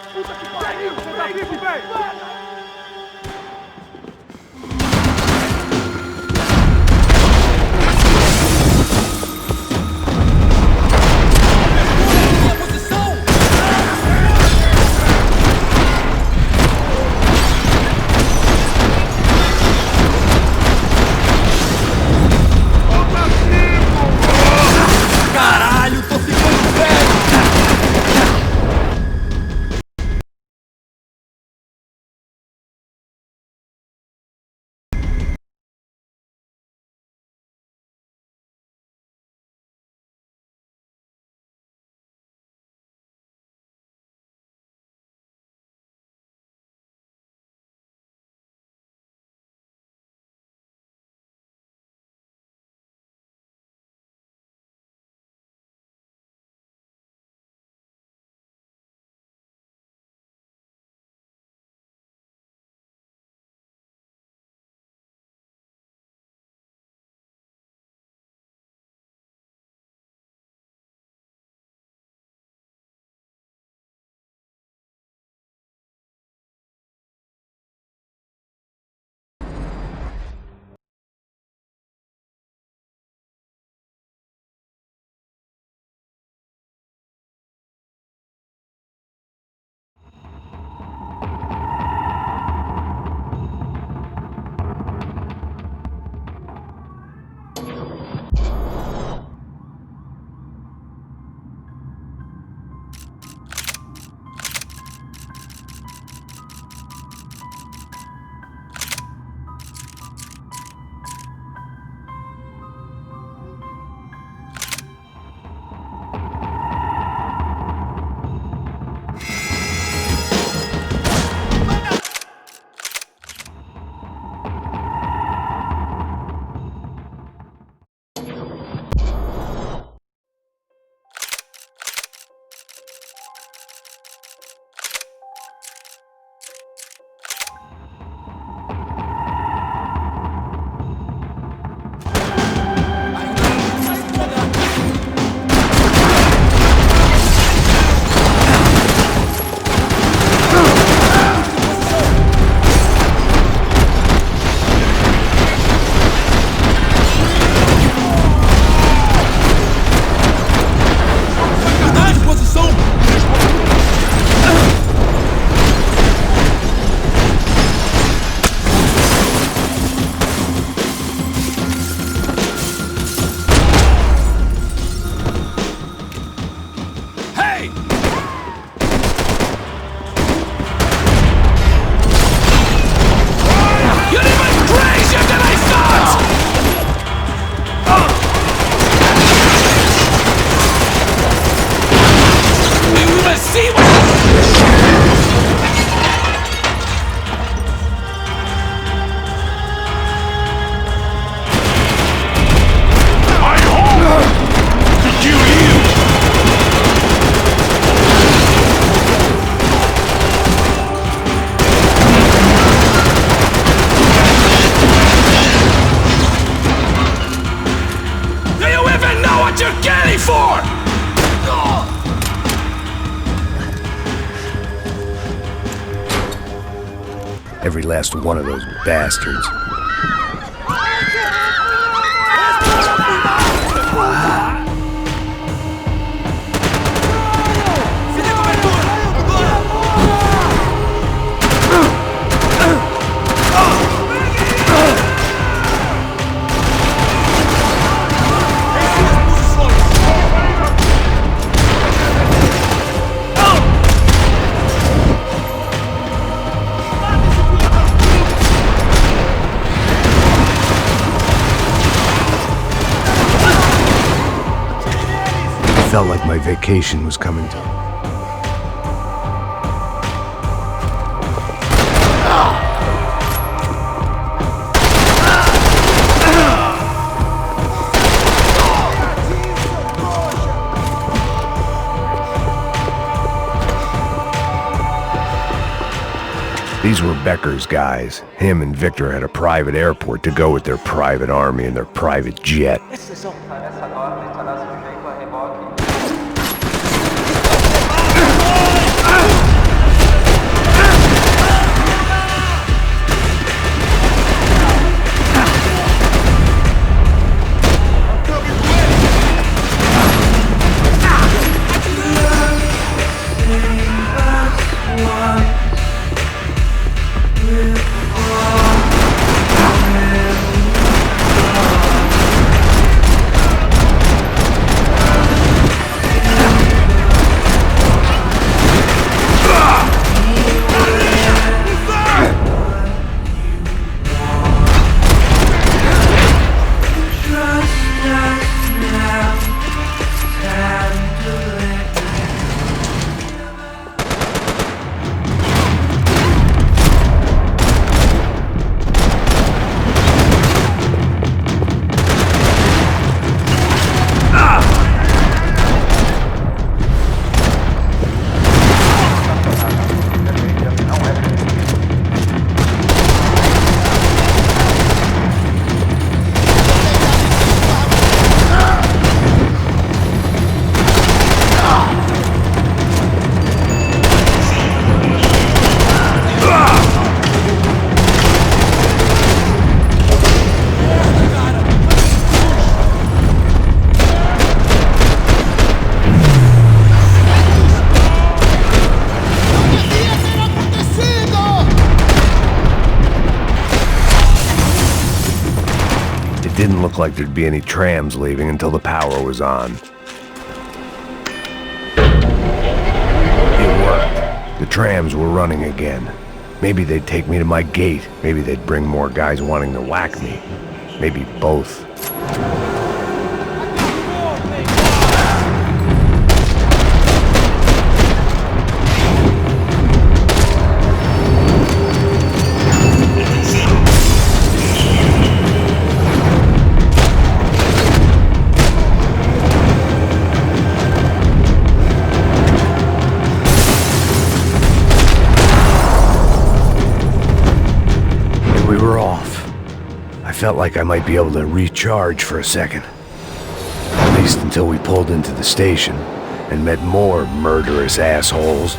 every last one of those bastards. I felt like my vacation was coming to. These were Becker's guys. Him and Victor had a private airport to go with their private army and their private jet. Didn't look like there'd be any trams leaving until the power was on. It worked. The trams were running again. Maybe they'd take me to my gate. Maybe they'd bring more guys wanting to whack me. Maybe both. I felt like I might be able to recharge for a second. At least until we pulled into the station and met more murderous assholes.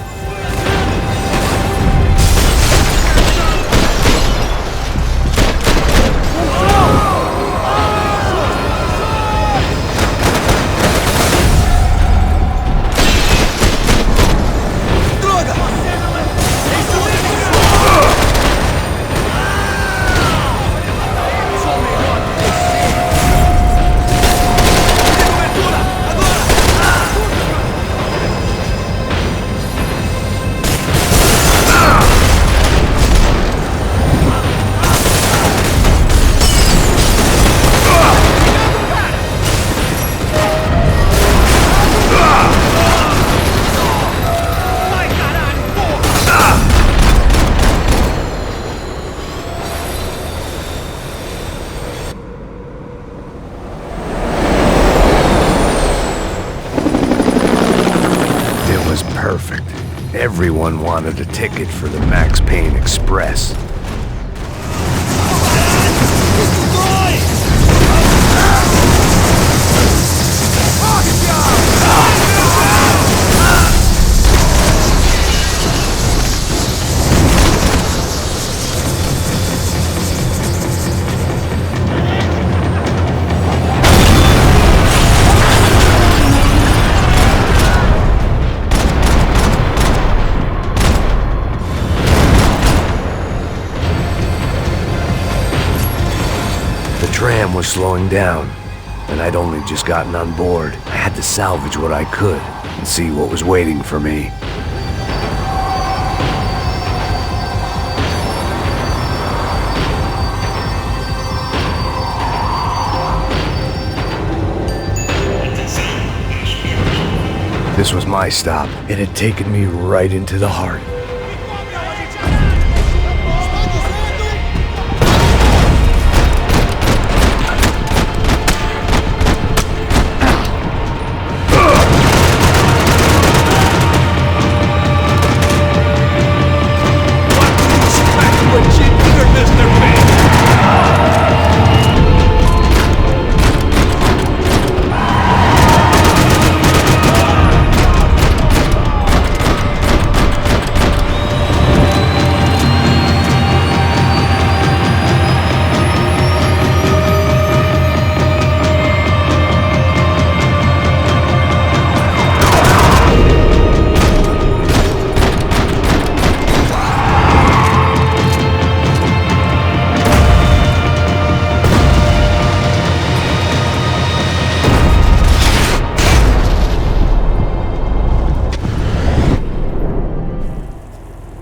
Perfect. Everyone wanted a ticket for the Max Payne Express. The tram was slowing down, and I'd only just gotten on board. I had to salvage what I could and see what was waiting for me. This was my stop. It had taken me right into the heart.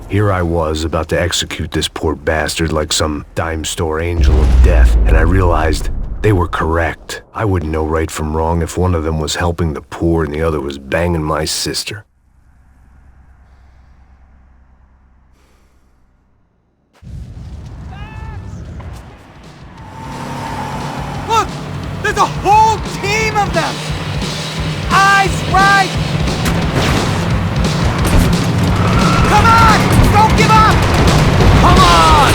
Here I was, about to execute this poor bastard like some dime store angel of death, and I realized they were correct. I wouldn't know right from wrong if one of them was helping the poor and the other was banging my sister. Look! There's a whole team of them! Eyes right! Come on! Don't give up! Come on!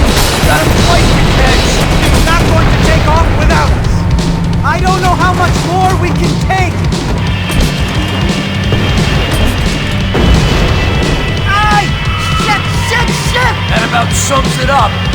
Got a flight to catch! It's not going to take off without us! I don't know how much more we can take! Aye! Shit! Shit! Shit! That about sums it up.